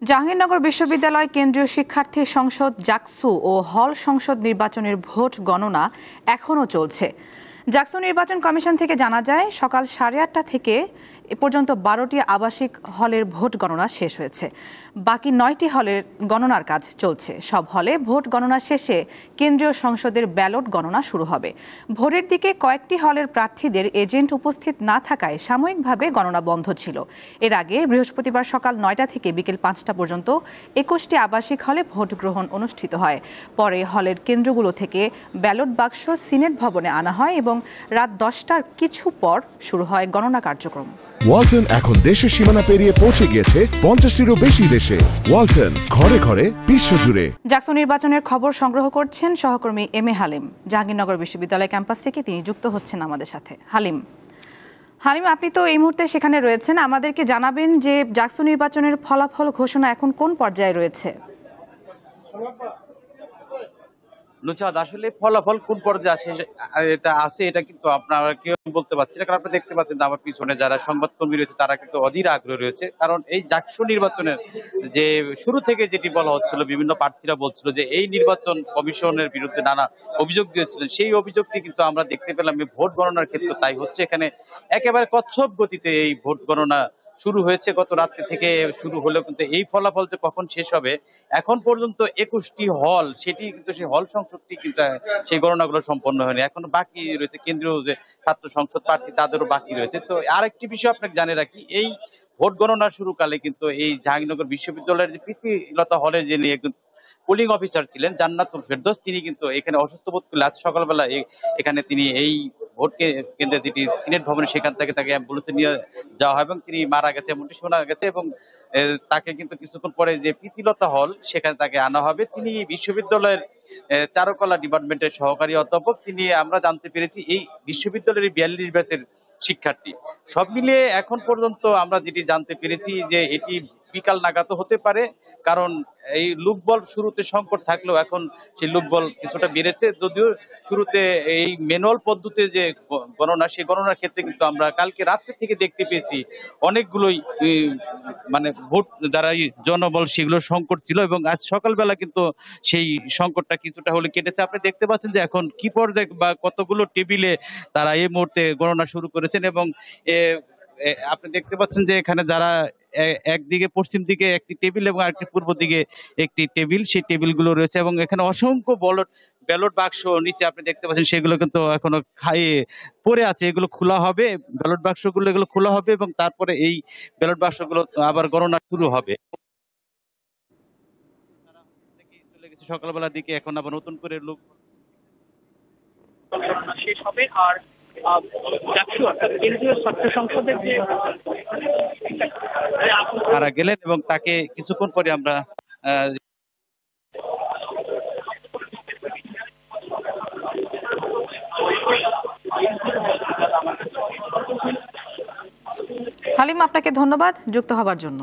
জাহাঙ্গীরনগর বিশ্ববিদ্যালয় কেন্দ্রীয় শিক্ষার্থী সংসদ জাকসু ও হল সংসদ নির্বাচনের ভোট গণনা এখনও চলছে। জাকসু নির্বাচন কমিশন থেকে জানা যায়, সকাল 8:30 থেকে এ পর্যন্ত 12টি আবাসিক হলের ভোট গণনা শেষ হয়েছে। বাকি 9টি হলের গণনার কাজ চলছে। সব হলে ভোট গণনা শেষে কেন্দ্রীয় সংসদের ব্যালট গণনা শুরু হবে। ভোটের দিকে কয়েকটি হলের প্রার্থীদের এজেন্ট উপস্থিত না থাকায় সাময়িকভাবে গণনা বন্ধ ছিল। এর আগে বৃহস্পতিবার সকাল 9টা থেকে বিকেল 5টা পর্যন্ত 21টি আবাসিক হলে ভোট গ্রহণ অনুষ্ঠিত হয়। পরে হলের কেন্দ্রগুলো থেকে ব্যালট বাক্স সিনেট ভবনে আনা হয় এবং রাত 10টার কিছু পর শুরু হয় গণনা কার্যক্রম। ওয়ালটন এখন দেশের সীমানা পেরিয়ে পৌঁছে গিয়েছে 50টিরও বেশি দেশে। ওয়ালটন, ঘরে ঘরে বিশ্বজুড়ে। জাকসু নির্বাচনের খবর সংগ্রহ করছেন সহকর্মী এম.এ. হালিম। জাহাঙ্গীরনগর বিশ্ববিদ্যালয় ক্যাম্পাস থেকে তিনি যুক্ত হচ্ছেন আমাদের সাথে। হালিম, আপনি তো এই মুহূর্তে সেখানে রয়েছেন, আমাদেরকে জানাবেন যে জাকসু নির্বাচনের ফলাফল ঘোষণা এখন কোন পর্যায়ে রয়েছে? নুছাদ, আসলে ফলাফল কোন পর্যায়ে আছে এটা কিন্তু আপনারা কেউ বলতে পারছি না, কারণ আপনি দেখতে পাচ্ছেন আমার পিছনে যারা সংবাদকর্মী রয়েছে তারা কিন্তু অধীর আগ্রহ রয়েছে। কারণ এই জাকসু নির্বাচনের যে শুরু থেকে যেটি বলা হচ্ছিল, বিভিন্ন প্রার্থীরা বলছিল যে এই নির্বাচন কমিশনের বিরুদ্ধে নানা অভিযোগ দিয়েছিলেন, সেই অভিযোগটি কিন্তু আমরা দেখতে পেলাম এই ভোট গণনার ক্ষেত্রে তাই হচ্ছে। এখানে একেবারে কচ্ছপ গতিতে এই ভোট গণনা শুরু হয়েছে। গত রাত্রি থেকে শুরু হলেও কিন্তু এই ফলাফল যে কখন শেষ হবে, এখন পর্যন্ত 21টি হল, সেটি কিন্তু সেই হল সংসদটি কিন্তু সেই গণনাগুলো সম্পন্ন হয়নি, এখনো বাকি রয়েছে। কেন্দ্রীয় যে ছাত্র সংসদ প্রার্থী তাদেরও বাকি রয়েছে। তো আরেকটি বিষয় আপনাকে জানিয়ে রাখি, এই ভোট গণনা শুরুকালে কিন্তু এই জাহাঙ্গীরনগর বিশ্ববিদ্যালয়ের যে প্রীতিলতা হলে যে নিয়ে পোলিং অফিসার ছিলেন জান্নাতুল ফেরদৌস, তিনি কিন্তু এখানে অসুস্থ বোধ করলে আজ সকালবেলা এখানে তিনি এই ভোট কেন্দ্রে যেটি সিনেট ভবনে, সেখান থেকে তাকে অ্যাম্বুলেন্সে নিয়ে যাওয়া হয় এবং তিনি মারা গেছে এমনটি শোনা গেছে। এবং তাকে কিন্তু কিছুক্ষণ পরে যে প্রীতিলতা হল সেখানে তাকে আনা হবে। তিনি বিশ্ববিদ্যালয়ের চারুকলা ডিপার্টমেন্টের সহকারী অধ্যাপক। তিনি, আমরা জানতে পেরেছি, এই বিশ্ববিদ্যালয়ের 42 ব্যাচের শিক্ষার্থী। সব মিলিয়ে এখন পর্যন্ত আমরা যেটি জানতে পেরেছি যে এটি বিকাল নাগাদ হতে পারে, কারণ এই লোকবল শুরুতে সংকট থাকলেও এখন সেই লোকবল কিছুটা বেড়েছে। যদিও শুরুতে এই ম্যানুয়াল পদ্ধতিতে যে গণনা, সেই গণনার ক্ষেত্রে কিন্তু আমরা কালকে রাত্রি থেকে দেখতে পেয়েছি অনেকগুলোই মানে ভোট দ্বারা জনবল সেগুলো সংকট ছিল, এবং আজ সকালবেলা কিন্তু সেই সংকটটা কিছুটা হলে কেটেছে। আপনি দেখতে পাচ্ছেন যে এখন কি পর্যায়ে বা কতগুলো টেবিলে তারা এই মুহূর্তে গণনা শুরু করেছেন। এবং আপনি দেখতে পাচ্ছেন যে এখানে যারা একদিকে পশ্চিম দিকে একটি টেবিল এবং আরেকটি পূর্ব দিকে একটি টেবিল, সেই টেবিলগুলো রয়েছে। এবং এখানে অসংখ্য ব্যালট বাক্স নিচে আপনি দেখতে পাচ্ছেন, সেগুলো কিন্তু এখনো খাইয়ে পড়ে আছে। এগুলো খোলা হবে, ব্যালট বাক্সগুলো এগুলো খোলা হবে এবং তারপরে এই ব্যালট বাক্সগুলো আবার গণনা শুরু হবে। চলে গেছে সকালবেলার দিকে, এখন আবার নতুন করে লোক শেষ হবে। আর জাকসু অর্থাৎ কেন্দ্রীয় ছাত্র সংসদের যে মারা গেলেন এবং তাকে কিছুক্ষণ পরে আমরা হালিম, আপনাকে ধন্যবাদ যুক্ত হবার জন্য।